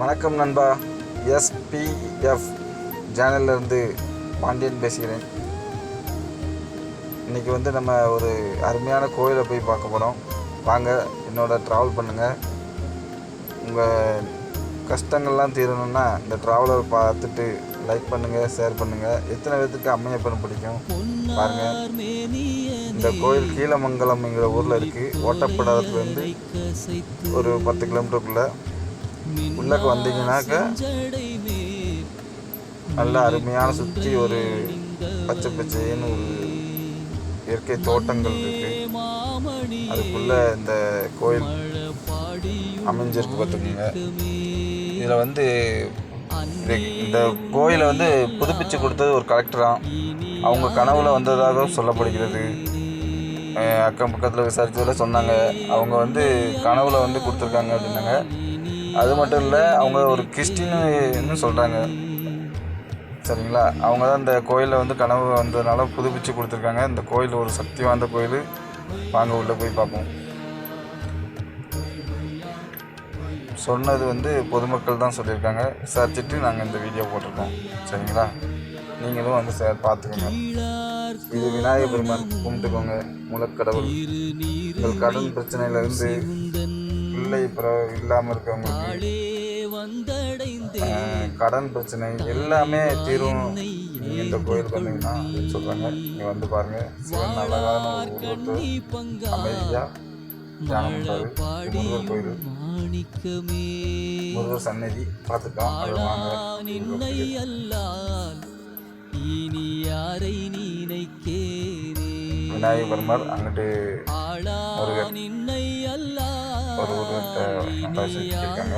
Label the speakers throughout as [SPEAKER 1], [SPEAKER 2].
[SPEAKER 1] வணக்கம் நண்பா, எஸ்பிஎஃப் சேனல்லேருந்து பாண்டியன் பேசுகிறேன். இன்றைக்கி நம்ம ஒரு அருமையான கோயிலை போய் பார்க்க போகிறோம். வாங்க என்னோட ட்ராவல் பண்ணுங்கள். உங்கள் கஷ்டங்கள்லாம் தீரணுன்னா இந்த ட்ராவலரை பார்த்துட்டு லைக் பண்ணுங்கள், ஷேர் பண்ணுங்கள். எத்தனை பேர்த்துக்கு அம்மையப்பன் பிடிக்கும் பாருங்கள். இந்த கோயில் கீழமங்கலம்ங்கிற ஊரில் இருக்குது. ஓட்டப்படாதத்துலேருந்து ஒரு 10 கிலோமீட்டருக்குள்ளே உள்ளக்கு வந்தீங்கன்னாக்க நல்ல அருமையான சுற்றி ஒரு பச்சை பச்சைன்னு ஒரு இயற்கை தோட்டங்கள் இருக்குது. அதுக்குள்ளே இந்த கோயில் அமைஞ்சிருக்கு பார்த்துக்கோங்க. இதில் இந்த கோயிலை புதுப்பிச்சு கொடுத்தது ஒரு கலெக்டராக அவங்க கனவுல வந்ததாக சொல்லப்படுகிறது. அக்கம் பக்கத்தில் விசாரித்ததில் சொன்னாங்க. அவங்க கனவுல கொடுத்துருக்காங்க அப்படின்னாங்க. அது மட்டும் இல்லை, அவங்க ஒரு கிறிஸ்டின்னு சொல்கிறாங்க. சரிங்களா? அவங்க தான் இந்த கோயிலில் கனவு வந்ததுனால புதுப்பிச்சு கொடுத்துருக்காங்க. இந்த கோயில் ஒரு சக்தி வாய்ந்த கோயில். வாங்க உள்ளே போய் பார்ப்போம். சொன்னது பொதுமக்கள் தான் சொல்லியிருக்காங்க. விசாரிச்சுட்டு நாங்கள் இந்த வீடியோ போட்டிருக்கோம். சரிங்களா? நீங்களும் பார்த்துக்கோங்க. இது விநாயகர் பெருமான் கும்பிட்டுக்கோங்க. மூலக்கடவுள். உங்கள் கடன் பிரச்சனையிலேருந்து பிள்ளை இல்லாமல் இருக்கவங்களுக்கு, கடன் பிரச்சனை எல்லாமே தீரும். நீங்கள் இந்த கோயிலுக்கு வந்தீங்கன்னா சொல்கிறாங்க. நீங்கள் பாருங்கள். சிவன் அழகான ஒரு அமைதியாக தியானம் பண்ணுறாரு. முருகர் கோயில், முருகர் சன்னதி பார்த்துட்டோம். அது வாங்க. விநாயகர் பெருமாள், அங்கிட்டு முருகர் ஒரு உருவத்தை வச்சுருக்காங்க.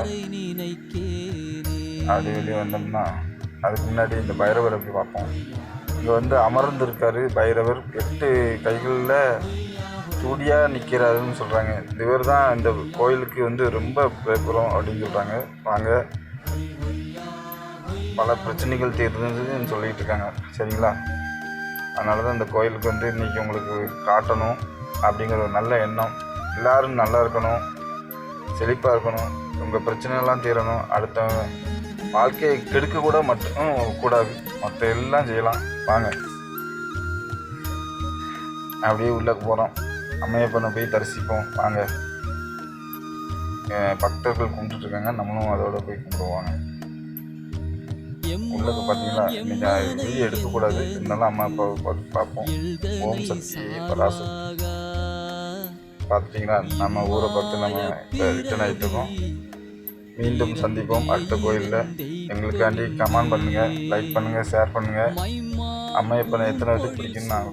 [SPEAKER 1] அப்படி வெளியே வந்தோம்னா அதுக்கு முன்னாடி இந்த பைரவர் எப்படி பார்ப்போம். இங்கே அமர்ந்திருக்காரு பைரவர். 8 கைகளில் சூடியாக நிற்கிறாருன்னு சொல்கிறாங்க. இவர் தான் இந்த கோயிலுக்கு ரொம்ப பயப்புறம் அப்படின்னு சொல்கிறாங்க. வாங்க. பல பிரச்சனைகள் தீர்ந்துன்னு சொல்லிகிட்டு இருக்காங்க. சரிங்களா? அதனால தான் இந்த கோயிலுக்கு இன்றைக்கி உங்களுக்கு காட்டணும் அப்படிங்கிற ஒரு நல்ல எண்ணம். எல்லோரும் நல்லா இருக்கணும், செழிப்பாக இருக்கணும், உங்கள் பிரச்சனைலாம் தீரணும். அடுத்த வாழ்க்கையை கெடுக்க கூட மட்டும் கூடாது, மற்ற எல்லாம் செய்யலாம். வாங்க அப்படியே உள்ளே போகிறோம். அம்மையப்பனை போய் தரிசிப்போம். வாங்க. பக்தர்கள் கும்பிட்டுருக்காங்க, நம்மளும் அதோட போய் கும்பிடுவாங்க. உள்ளக்கு பார்த்தீங்களா? இன்னைக்கு வீடியோ எடுக்கக்கூடாது, இருந்தாலும் அம்மா அப்பாவை பார்த்து பார்ப்போம். ஓம் சக்தி பராசக்தி. பார்த்துட்டிங்களா? நம்ம ஊரை பார்த்து நம்ம இப்போ ரிட்டர்ன் ஆகிட்டுருக்கோம். மீண்டும் சந்திப்போம் அடுத்த கோயிலில். எங்களுக்காண்டி கமெண்ட் பண்ணுங்கள், லைக் பண்ணுங்கள், ஷேர் பண்ணுங்கள். அம்மையப்பனை எத்தனை பேருக்கு பிடிக்குன்னு நான்